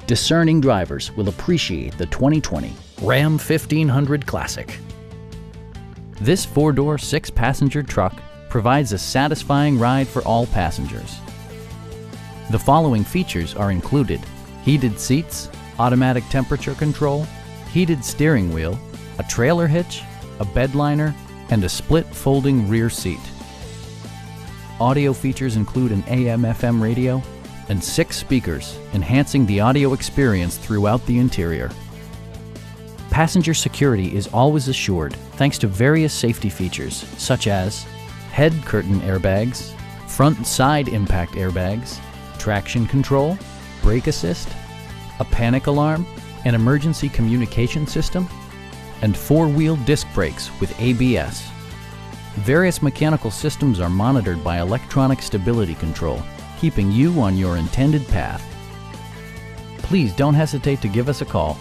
Discerning drivers will appreciate the 2020 Ram 1500 Classic. This four-door, six-passenger truck provides a satisfying ride for all passengers. The following features are included: heated seats, automatic temperature control, heated steering wheel, a trailer hitch, a bedliner, and a split folding rear seat. Audio features include an AM/FM radio and 6 speakers, enhancing the audio experience throughout the interior. Passenger security is always assured thanks to various safety features such as head curtain airbags, front and side impact airbags, traction control, brake assist, a panic alarm, an emergency communication system, and 4-wheel disc brakes with ABS. Various mechanical systems are monitored by electronic stability control, keeping you on your intended path. Please don't hesitate to give us a call.